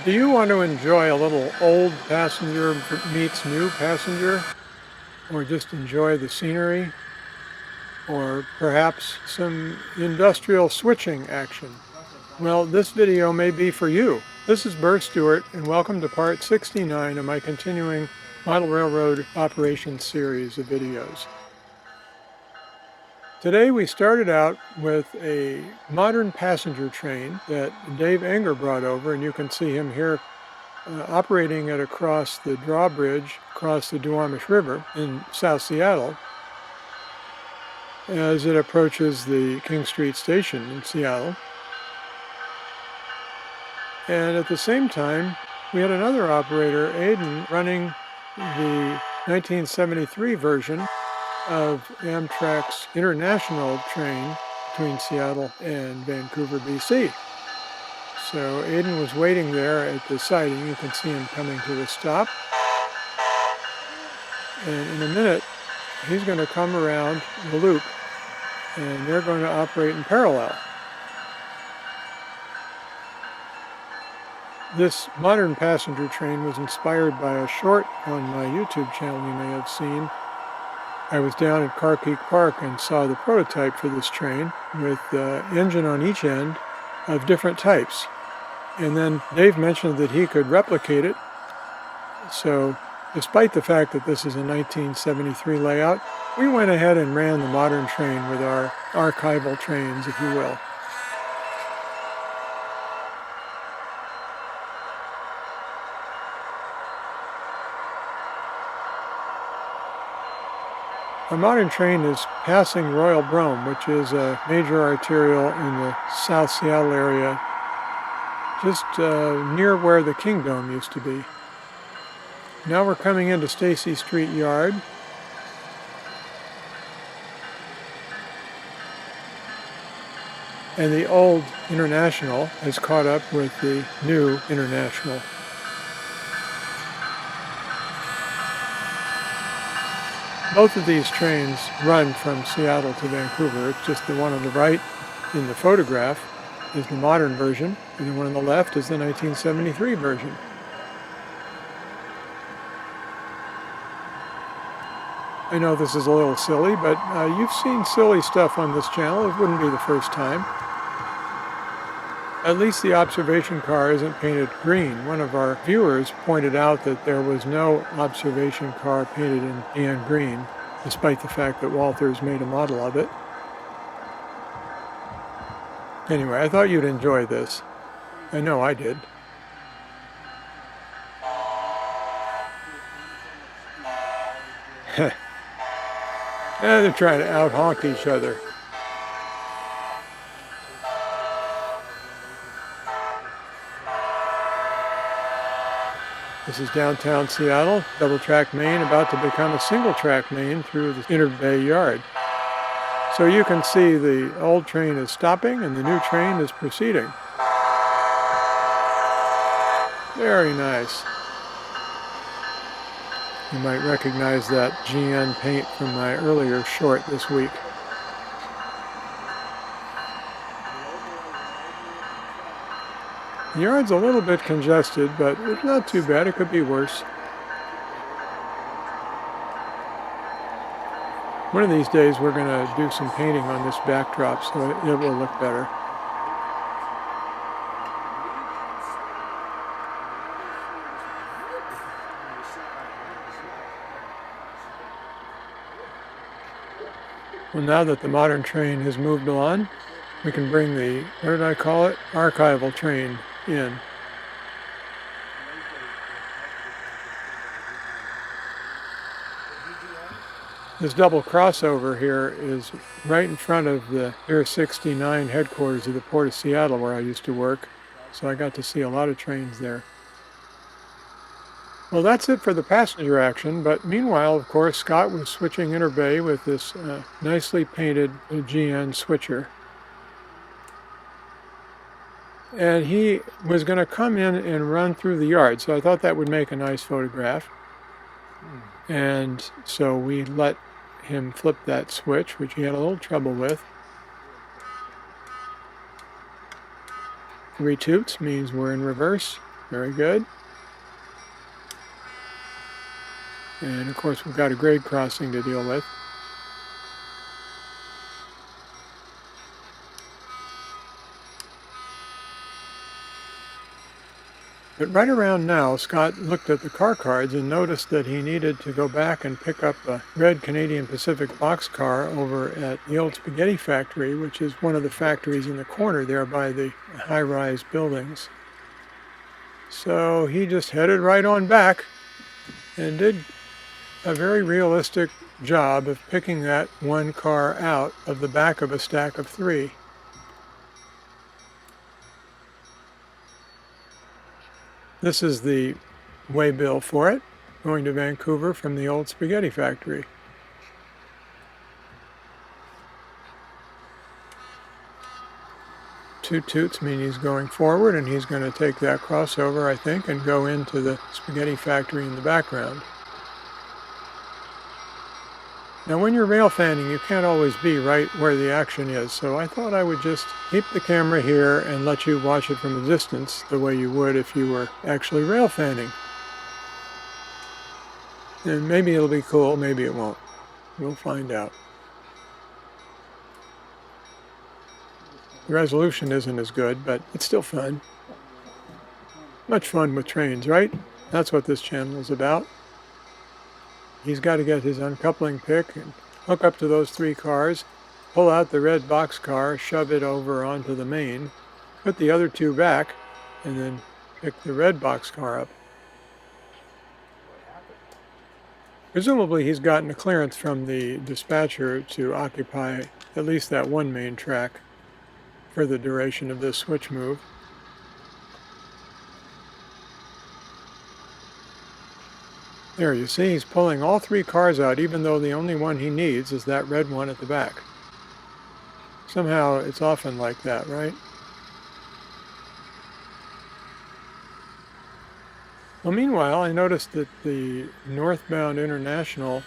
Do you want to enjoy a little old passenger meets new passenger? Or just enjoy the scenery? Or perhaps some industrial switching action? Well, this video may be for you. This is Burr Stewart, and welcome to part 69 of my continuing model railroad operations series of videos. Today we started out with a modern passenger train that Dave Enger brought over, and you can see him here operating it across the drawbridge across the Duwamish River in South Seattle as it approaches the King Street Station in Seattle. And at the same time, we had another operator, Aiden, running the 1973 version of Amtrak's international train between Seattle and Vancouver, BC. So Aiden was waiting there at the siding. You can see him coming to the stop. And in a minute, he's going to come around the loop, and they're going to operate in parallel. This modern passenger train was inspired by a short on my YouTube channel you may have seen. I was down at Car Peak Park and saw the prototype for this train with the engine on each end of different types. And then Dave mentioned that he could replicate it. So despite the fact that this is a 1973 layout, we went ahead and ran the modern train with our archival trains, if you will. Our modern train is passing Royal Brome, which is a major arterial in the South Seattle area, just near where the Kingdome used to be. Now we're coming into Stacy Street Yard. And the old International has caught up with the new International. Both of these trains run from Seattle to Vancouver. It's just the one on the right in the photograph is the modern version, and the one on the left is the 1973 version. I know this is a little silly, but you've seen silly stuff on this channel. It wouldn't be the first time. At least the observation car isn't painted green. One of our viewers pointed out that there was no observation car painted in neon green, despite the fact that Walthers made a model of it. Anyway, I thought you'd enjoy this. I know I did. And they're trying to out-honk each other. This is downtown Seattle, double-track main about to become a single-track main through the Interbay yard. So you can see the old train is stopping and the new train is proceeding. Very nice. You might recognize that GN paint from my earlier short this week. The yard's a little bit congested, but it's not too bad. It could be worse. One of these days we're going to do some painting on this backdrop so it will look better. Well, now that the modern train has moved on, we can bring the, what did I call it? Archival train in. This double crossover here is right in front of the Pier 69 headquarters of the Port of Seattle where I used to work, so I got to see a lot of trains there. Well, that's it for the passenger action, but meanwhile, of course, Scott was switching Interbay with this nicely painted GN switcher. And he was going to come in and run through the yard, so I thought that would make a nice photograph. And so we let him flip that switch, which he had a little trouble with. 3 toots means we're in reverse. Very good. And of course we've got a grade crossing to deal with. But right around now, Scott looked at the car cards and noticed that he needed to go back and pick up a red Canadian Pacific boxcar over at the old spaghetti factory, which is one of the factories in the corner there by the high-rise buildings. So he just headed right on back and did a very realistic job of picking that one car out of the back of a stack of 3. This is the waybill for it, going to Vancouver from the old spaghetti factory. Two toots mean he's going forward, and he's going to take that crossover, I think, and go into the spaghetti factory in the background. Now when you're rail fanning, you can't always be right where the action is, so I thought I would just keep the camera here and let you watch it from a distance the way you would if you were actually rail fanning. And maybe it'll be cool, maybe it won't. We'll find out. The resolution isn't as good, but it's still fun. Much fun with trains, right? That's what this channel is about. He's got to get his uncoupling pick and hook up to those 3 cars, pull out the red boxcar, shove it over onto the main, put the other 2 back, and then pick the red boxcar up. Presumably he's gotten a clearance from the dispatcher to occupy at least that one main track for the duration of this switch move. There, you see he's pulling all 3 cars out, even though the only one he needs is that red one at the back. Somehow it's often like that, right? Well, meanwhile, I noticed that the northbound International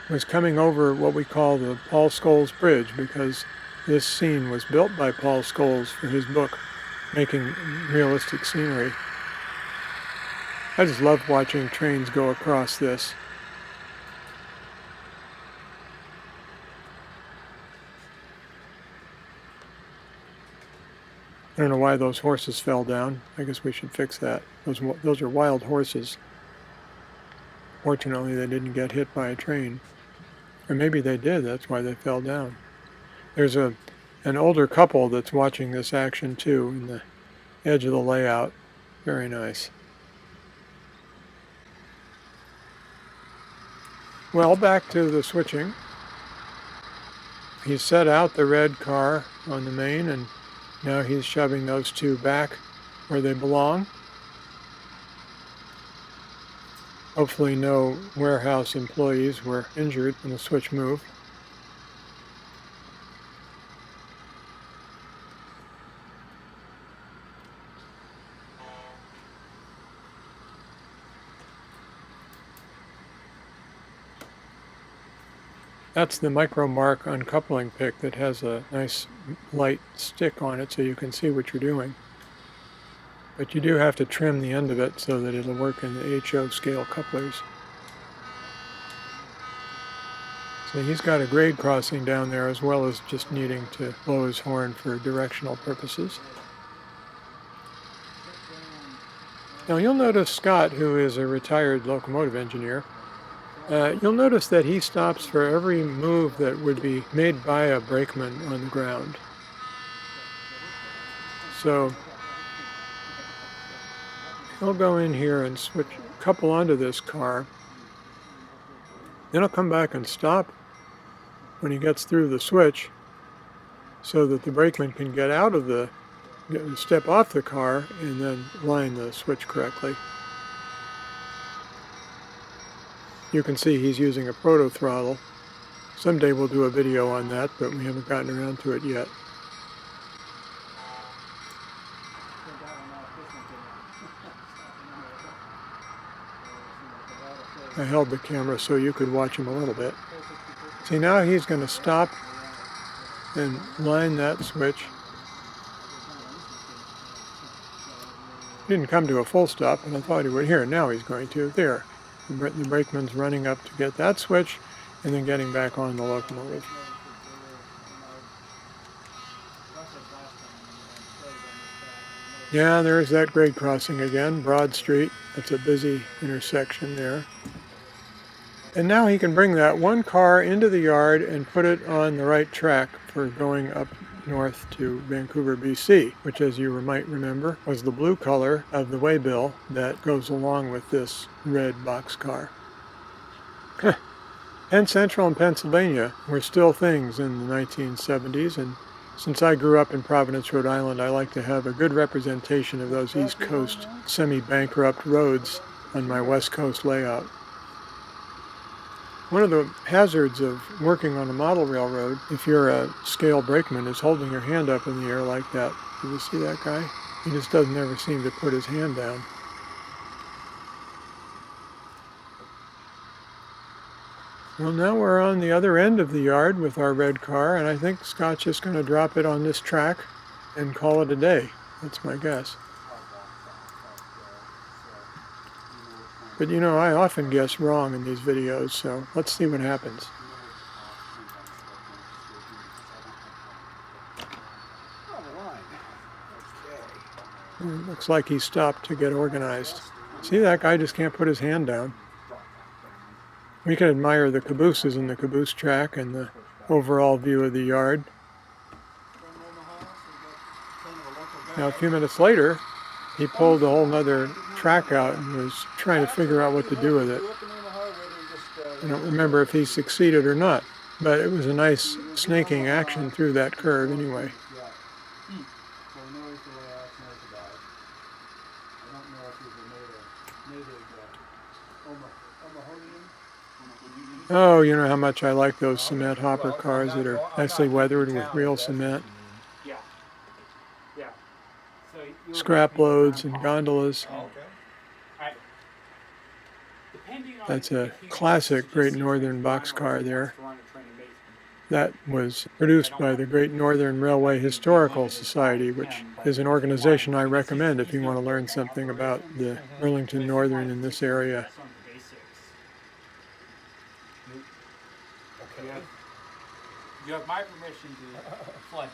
was coming over what we call the Paul Scoles Bridge, because this scene was built by Paul Scoles for his book, Making Realistic Scenery. I just love watching trains go across this. I don't know why those horses fell down. I guess we should fix that. Those are wild horses. Fortunately, they didn't get hit by a train. Or maybe they did, that's why they fell down. There's an older couple that's watching this action too in the edge of the layout. Very nice. Well, back to the switching. He set out the red car on the main, and now he's shoving those 2 back where they belong. Hopefully no warehouse employees were injured in the switch move. That's the micro mark uncoupling pick that has a nice light stick on it so you can see what you're doing. But you do have to trim the end of it so that it'll work in the HO scale couplers. So he's got a grade crossing down there as well as just needing to blow his horn for directional purposes. Now you'll notice Scott, who is a retired locomotive engineer, you'll notice that he stops for every move that would be made by a brakeman on the ground. So he'll go in here and couple onto this car. Then he'll come back and stop when he gets through the switch so that the brakeman can get out of step off the car and then line the switch correctly. You can see he's using a proto throttle. Someday we'll do a video on that, but we haven't gotten around to it yet. I held the camera so you could watch him a little bit. See, now he's going to stop and line that switch. Didn't come to a full stop, and I thought he would. Here, now he's going to. There. The brakeman's running up to get that switch and then getting back on the locomotive. Yeah, there's that grade crossing again, Broad Street. That's a busy intersection there. And now he can bring that one car into the yard and put it on the right track for going up north to Vancouver, BC, which, as you might remember, was the blue color of the waybill that goes along with this red boxcar. Penn Central and Pennsylvania were still things in the 1970s, and since I grew up in Providence, Rhode Island, I like to have a good representation of those East Coast semi-bankrupt roads on my West Coast layout. One of the hazards of working on a model railroad, if you're a scale brakeman, is holding your hand up in the air like that. Did you see that guy? He just doesn't ever seem to put his hand down. Well, now we're on the other end of the yard with our red car, and I think Scott's just going to drop it on this track and call it a day. That's my guess. But you know, I often guess wrong in these videos, so let's see what happens. It looks like he stopped to get organized. See, that guy just can't put his hand down. We can admire the cabooses in the caboose track and the overall view of the yard. Now, a few minutes later, he pulled a whole nother track out and was trying to figure out what to do with it. I don't remember if he succeeded or not, but it was a nice snaking action through that curve anyway. Oh, you know how much I like those cement hopper cars that are nicely weathered with real cement. Scrap loads and gondolas. That's a classic Great Northern boxcar there. That was produced by the Great Northern Railway Historical Society, which is an organization I recommend if you want to learn something about the Burlington Northern in this area. You have my permission to flood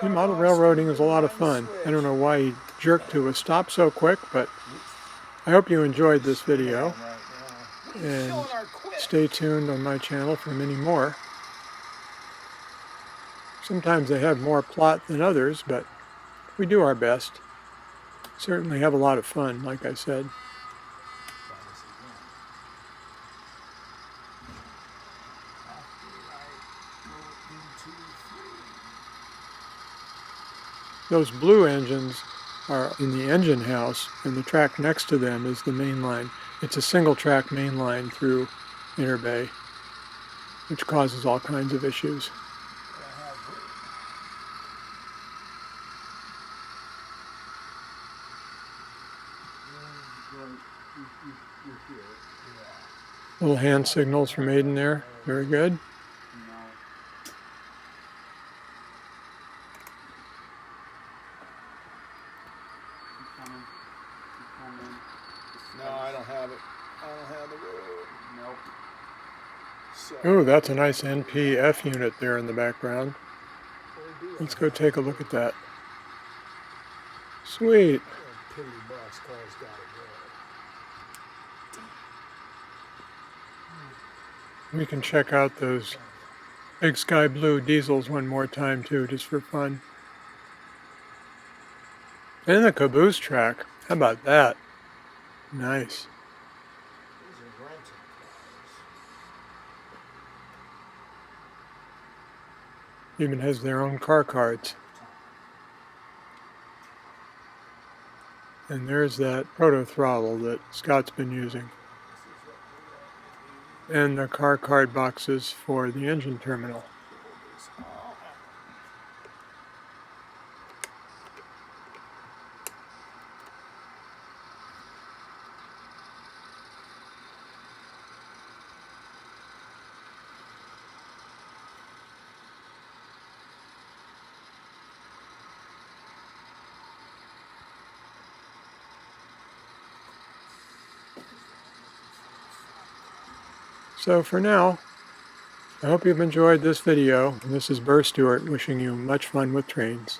them. Model railroading is a lot of fun. I don't know why he jerked to a stop so quick, but I hope you enjoyed this video. And stay tuned on my channel for many more. Sometimes they have more plot than others, but we do our best. Certainly have a lot of fun, like I said. Those blue engines are in the engine house, and the track next to them is the main line. It's a single track main line through Interbay, which causes all kinds of issues. Little hand signals from Aiden there. Very good. No, I don't have it. I don't have the road. Nope. So, Oh, that's a nice NPF unit there in the background. Let's go take a look at that. Sweet. We can check out those big sky blue diesels one more time too, just for fun. And the caboose track. How about that? Nice. Even has their own car cards. And there's that proto throttle that Scott's been using. And the car card boxes for the engine terminal. So for now, I hope you've enjoyed this video. And this is Burr Stewart wishing you much fun with trains.